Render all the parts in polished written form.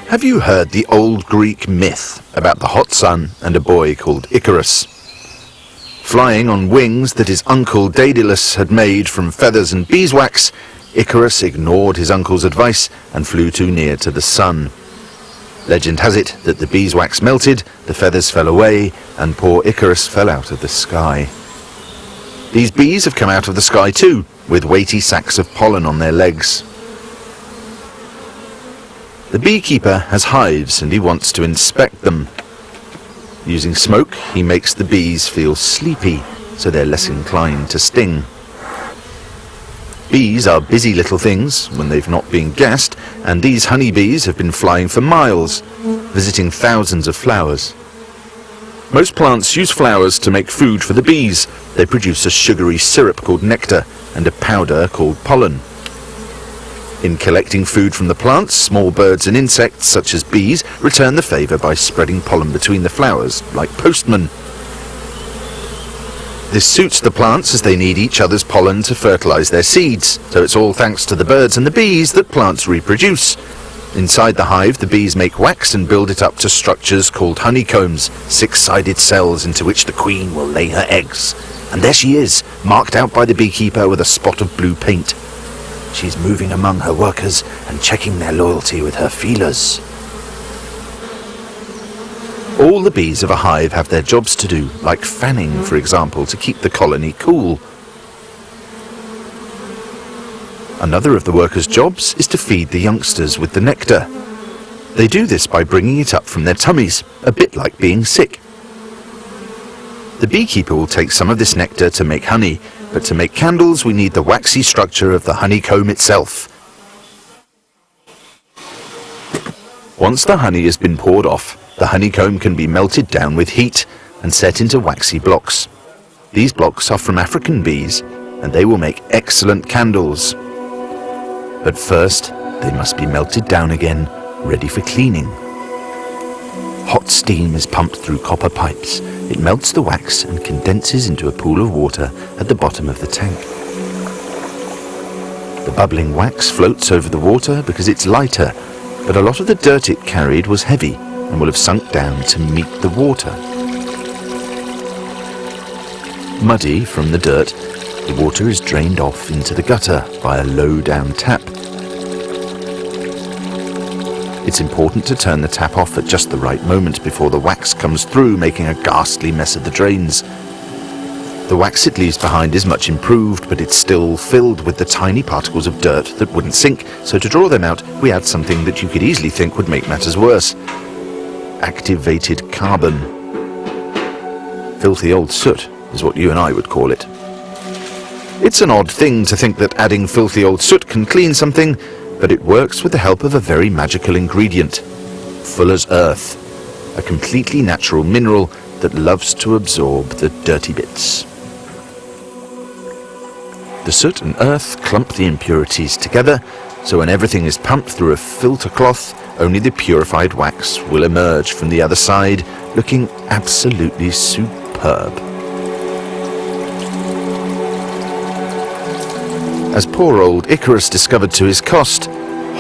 Have you heard the old Greek myth about the hot sun and a boy called Icarus? Flying on wings that his uncle Daedalus had made from feathers and beeswax, Icarus ignored his uncle's advice and flew too near to the sun. Legend has it that the beeswax melted, the feathers fell away, and poor Icarus fell out of the sky. These bees have come out of the sky too, with weighty sacks of pollen on their legs. The beekeeper has hives and he wants to inspect them. Using smoke, he makes the bees feel sleepy, so they're less inclined to sting. Bees are busy little things when they've not been gassed, and these honeybees have been flying for miles, visiting thousands of flowers. Most plants use flowers to make food for the bees. They produce a sugary syrup called nectar and a powder called pollen. In collecting food from the plants, small birds and insects such as bees return the favour by spreading pollen between the flowers, like postmen. This suits the plants as they need each other's pollen to fertilise their seeds, so it's all thanks to the birds and the bees that plants reproduce. Inside the hive, the bees make wax and build it up to structures called honeycombs, six-sided cells into which the queen will lay her eggs. And there she is, marked out by the beekeeper with a spot of blue paint. She's moving among her workers and checking their loyalty with her feelers. All the bees of a hive have their jobs to do, like fanning, for example, to keep the colony cool. Another of the workers' jobs is to feed the youngsters with the nectar. They do this by bringing it up from their tummies, a bit like being sick. The beekeeper will take some of this nectar to make honey, but to make candles we need the waxy structure of the honeycomb itself. Once the honey has been poured off, the honeycomb can be melted down with heat and set into waxy blocks. These blocks are from African bees, and they will make excellent candles. But first, they must be melted down again, ready for cleaning. Hot steam is pumped through copper pipes. It melts the wax and condenses into a pool of water at the bottom of the tank. The bubbling wax floats over the water because it's lighter, but a lot of the dirt it carried was heavy and will have sunk down to meet the water. Muddy from the dirt, the water is drained off into the gutter by a low-down tap. It's important to turn the tap off at just the right moment before the wax comes through, making a ghastly mess of the drains. The wax it leaves behind is much improved, but it's still filled with the tiny particles of dirt that wouldn't sink, so to draw them out, we add something that you could easily think would make matters worse. Activated carbon. Filthy old soot is what you and I would call it. It's an odd thing to think that adding filthy old soot can clean something, but it works with the help of a very magical ingredient, Fuller's Earth, a completely natural mineral that loves to absorb the dirty bits. The soot and earth clump the impurities together, so when everything is pumped through a filter cloth, only the purified wax will emerge from the other side, looking absolutely superb. As poor old Icarus discovered to his cost,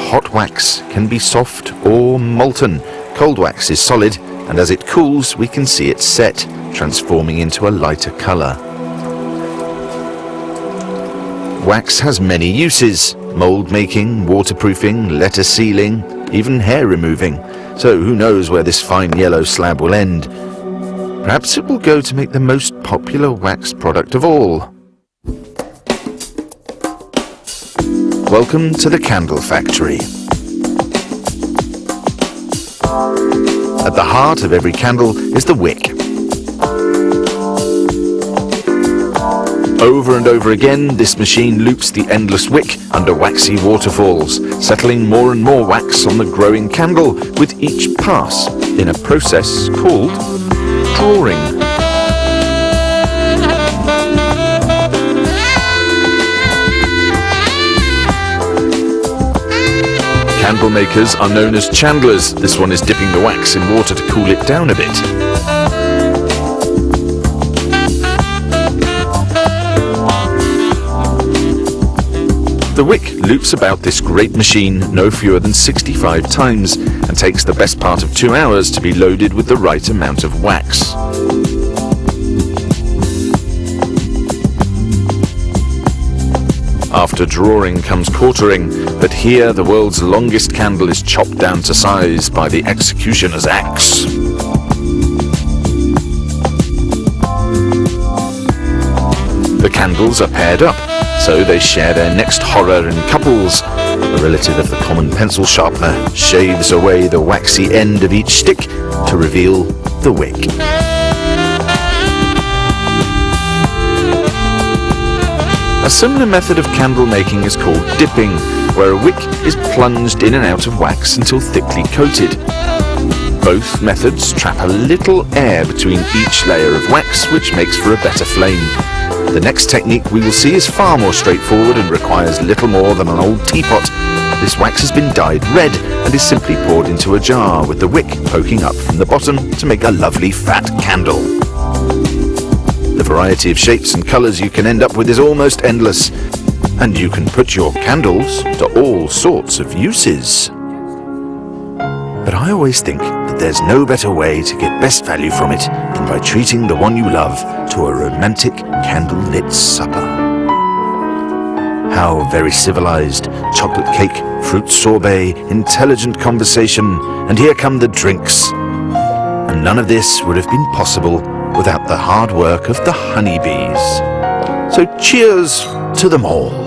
hot wax can be soft or molten. Cold wax is solid, and as it cools, we can see it set, transforming into a lighter colour. Wax has many uses: mould making, waterproofing, letter sealing, even hair removing. So who knows where this fine yellow slab will end? Perhaps it will go to make the most popular wax product of all. Welcome to the Candle Factory. At the heart of every candle is the wick. Over and over again, this machine loops the endless wick under waxy waterfalls, settling more and more wax on the growing candle with each pass, in a process called drawing. Candle makers are known as chandlers. This one is dipping the wax in water to cool it down a bit. The wick loops about this great machine no fewer than 65 times and takes the best part of 2 hours to be loaded with the right amount of wax. After drawing comes quartering, but here the world's longest candle is chopped down to size by the executioner's axe. The candles are paired up, so they share their next horror in couples. A relative of the common pencil sharpener shaves away the waxy end of each stick to reveal the wick. A similar method of candle making is called dipping, where a wick is plunged in and out of wax until thickly coated. Both methods trap a little air between each layer of wax, which makes for a better flame. The next technique we will see is far more straightforward and requires little more than an old teapot. This wax has been dyed red and is simply poured into a jar with the wick poking up from the bottom to make a lovely fat candle. The variety of shapes and colours you can end up with is almost endless, and you can put your candles to all sorts of uses. But I always think that there's no better way to get best value from it than by treating the one you love to a romantic candlelit supper. How very civilized. Chocolate cake, fruit sorbet, intelligent conversation, and here come the drinks. And none of this would have been possible without the hard work of the honeybees. So cheers to them all.